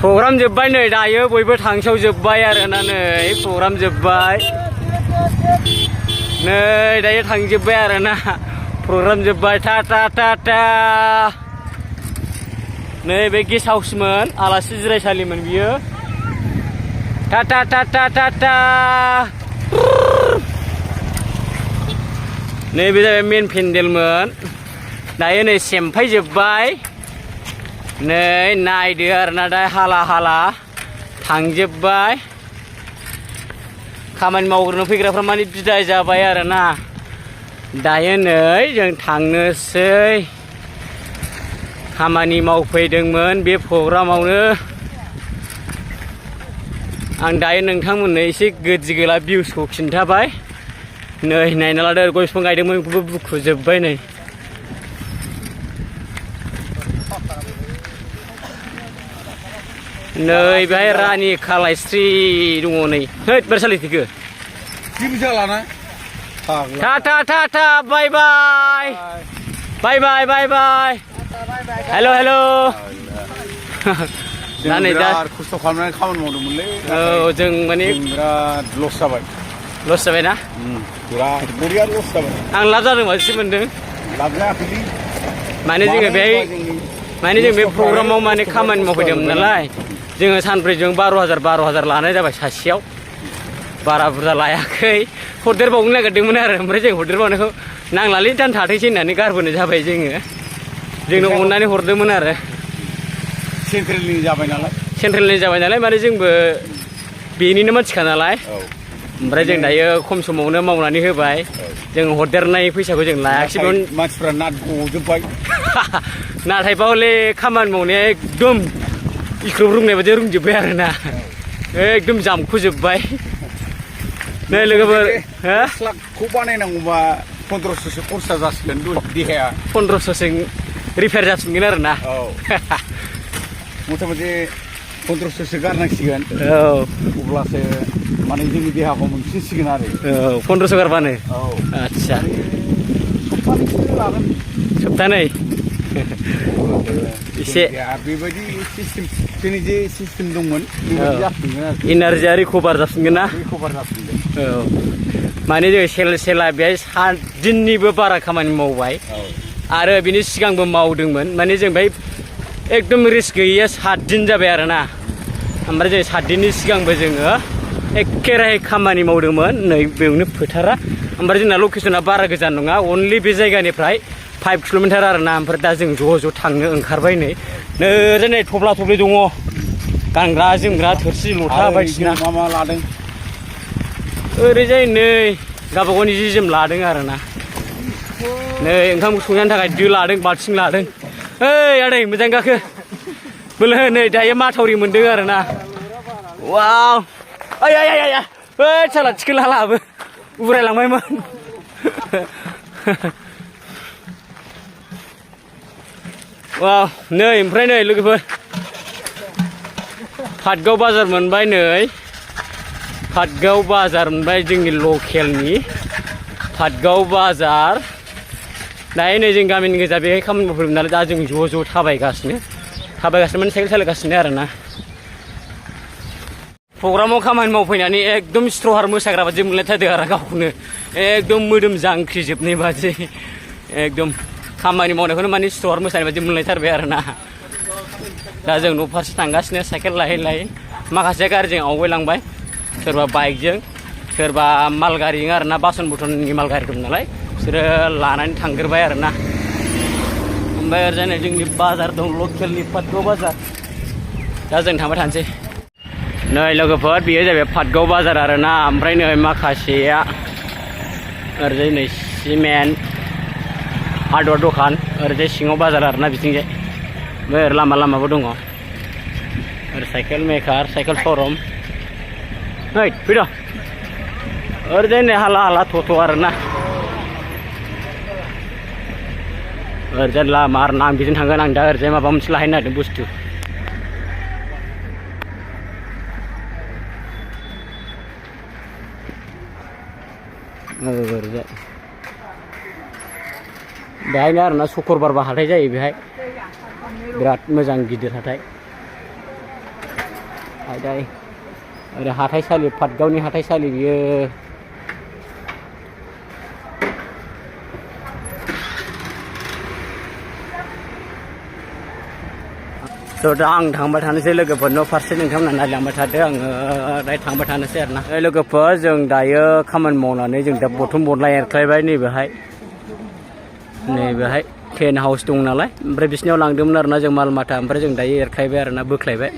programme जोब्बाय नै दायो बयबो थांसाव जोब्बाय आरोना नै प्रग्राम जोब्बाय नै दायो थांजोब्बाय आरोना प्रग्राम जोब्बाय टा टा टा टा नै बे गेस्ट हाउसमोन आलासि जिरायसालिमोन बियो टा टा टा टा टा टा नै बे जाबाय मेन पेन्डेलमोन दायो नै सेमफाय जोब्बाय नै नायदो आरोना दा हाला हाला थांजोब्बाय खामानि मावग्रोनो फैग्राफ्रा माने बिदाय जाबाय आरोना दायो नै जों थांनोसै खामानि मावफैदोंमोन बे प्रग्रामावनो आं दायो नोंथांमोननो एसे गोदि गोला भिउसखौ खिन्थाबाय नै नायना लादो गय बिफां गायदोंमोन बेखौबो बुखुजोब्बाय नै नै बेहाय रानि खालायस्रि दङ नै हैद बेरसालिथिखो टा टा टा टा बाय बाय बाय बाय बाय बाय हेल' हेल' दा नै दा खस्थ' खालामनानै खामानि मावदोंमोनलै औ जों माने बिराद लस जाबाय ना बिराद बरिया लस जाबाय आं लाब जादों मासि मोनदों लाब जायाखैलै माने जोङो बेहाय माने जों बे प्रग्रामाव माने खामानि मावफैदोंमोन नालाय जोङो सानब्रैजों 12,000 लानाय जाबाय सासेयाव बारा बुरजा लायाखै हरदेरबावनो नागिरदोंमोन आरो ओमफ्राय जों हरदेरबावनायखौ नांलालै दान थाथोंसै होननानै गारबोनाय जाबाय जोंनो अननानै हरदोंमोन आरो सेन्ट्रेलनि जाबाय नालाय माने जोंबो बेनिनो मानसिखा नालाय ओमफ्राय जों दायो खम समावनो मावनानै होबाय जों हरदेरनाय फैसाखौ जों लायाखैमोन मानसिफ्रा ना गजोब्बाय नाथायबा हले खामानि मावनाया एकदम इख्रुब रोंनाय बायदि रोंजोब्बाय आरोना एकदम जामखुजोब्बाय नै लोगोफोर 10 लाखखौ बानायनांगौबा 1500सो खरसा जासिगोन देहाया 1500सो रिपेयार जाफिनगोन आरोना औ मथा मथि 1500सो गारनांसिगोन औ अब्लासो माने जोंनि देहाखौ मोनफिनसिगोन आरो औ 1500 गारबानो औ आदसा सप्तानैसो लागोन सप्तानै एसे बेबायदि सिस्टेम जोंनि जे सिस्टेम दंमोन बेबायदि जाफिनगोन आरो इनारजिया रिकभार जाफिनगोन ना रिकभार जाफिनगोन औ माने जों सेला बेहाय 7 दिननिबो बारा खामानि मावबाय आरो बिनि सिगांबो मावदोंमोन माने जों बेहाय एकदम रिस्क गैयैया 7 दिन जाबाय आरोना ओमफ्राय जों 7 दिननि सिगांबो जोङो एखेराहे खामानि मावदोंमोन नै बेयावनो फोथारा ओमफ्राय जोंना लकेसना बारा गोजान नङा अनलि बे जायगानिफ्राय 5 किल'मिटार आरोना ओमफ्राय दा जों ज' थांनो ओंखारबाय नै नै थब्ला थब्लि दङ गानग्रा जोमग्रा थोरसि लथा बायदिसिना मा लादों ओरैजाय नै गावबागावनि जि जोम लादों आरोना नै ओंखाम संनो थाखाय दो लादों बाल्थिं लादों ओइ आदै मोजां गाखो बोलो नै दायो माथावरि मोनदों आरोना वाव ओइ साला थिखोला लाबो उरायलांबायमोन वाव नै ओमफ्राय नै लोगोफोर पाटगाव बाजार मोनबाय नै पाटगाव बाजार मोनबाय जोंनि लकेलनि पाटगाव बाजार दायो नै जों गामिनि गोजा बेहाय खामानि मावफैदों नालाय दा जों ज' थाबायगासिनो माने साइकेल सालायगासिनो आरोना प्रग्रामाव खामानि मावफैनानै एकदम स्ट्रहार मोसाग्रा बादि मोनलायथारदों आरो गावखौनो एकदम मोदोम जांख्रिजोबनाय बादि एकदम खामानि मावनायखौनो माने स्ट्रहार मोसानाय बादि मोनलायथारबाय आरोना दा जों न' फारसे थांगासिनो साइकेल लायै माखासे गारिजों आवगायलांबाय सोरबा बाइकजों सोरबा माल गारिजों आरोना बासन बुथननि माल गारि दं नालाय बिसोरो लानानै थांग्रोबाय आरोना ओमफ्राय ओरैजाय जोंनि बाजार दं लकेलनि पाटगाव बाजार दा जों थांबाय थानोसै नै लोगोफोर बेयो जाबाय पाटगाव बाजार आरोना ओमफ्राय नै माखासेया ओरैजाय नै सिमेन्ट हार्डवेर दखान ओरैजाय सिङाव बाजार आरोना बिथिंजाय ओमफ्राय ओरै लामाबो दङ ओरै साइकेल मेकार साइकेल श'रुम नै फैद' ओरैजाय नै हाला थ' आरोना ओरैजाय लामा आरोना आं बिजों थांगोन आं दा ओरैजाय माबा मोनसे लाहैनो नागिरदों बुस्थु ओरैजाय बेहायनो आरोना शुक्रबारबा हाथाय जायो बेहाय बिराद मोजां गिदिर हाथाय आयदाय ओरै हाथाइसालि पाटगावनि हाथाइसालि बियो थ' दा आं थांबाय थानोसै लोगोफोर न' फारसे नोंथांमोना नायलांबाय थादो आङो दायो थांबाय थानोसै आरोना लोगोफोर जों दायो खामानि मावनानै जों दा बथन बदला एरख्लायबाय नैबेहाय टेन्ट हाउस दं नालाय ओमफ्राय बिसिनियाव लांदोंमोन आरोना जों माल माथा ओमफ्राय जों दायो एरख्लायबाय आरोना बोख्लायबाय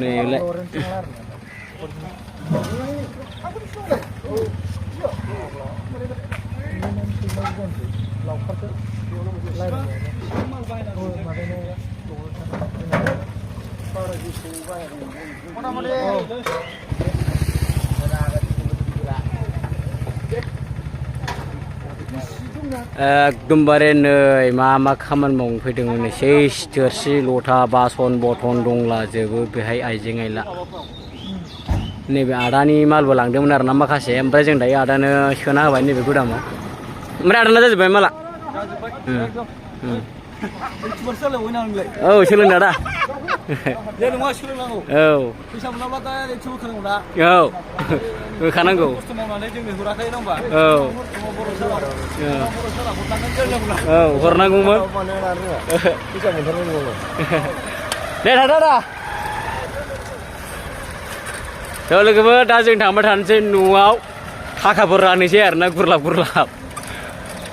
नैलाय एकदमबारे नै मा खामानि मावनो फैदों नै सेस थोरसि लथा बासन बथन दंलाजोबो बेहाय आइजें आइला नैबे आदानि मालबो लांदोंमोन आरोना माखासे ओमफ्राय जों दायो आदानो सोना होबाय नैबे गुदामाव ओमफ्राय आदाना जाजोब्बाय माला औ सोलोंदों आदा औ औ होखानांगौ औ औ हरनांगौमोन दे थादो आदा थ' लोगोफोर दा जों थांबाय थानोसै न'आव थाखाफोर राननोसै आरोना गुरलाब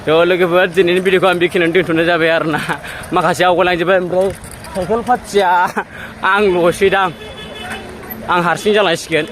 थ' लोगोफोर दिनैनि भिडिअखौ आं बेखिनियावनो दोनथ'नाय जाबाय आरोना माखासे आवगायलांजोब्बाय ओमफ्राय साइकेल पार्टिया आंल'सै दां आं हारसिं जालांसिगोन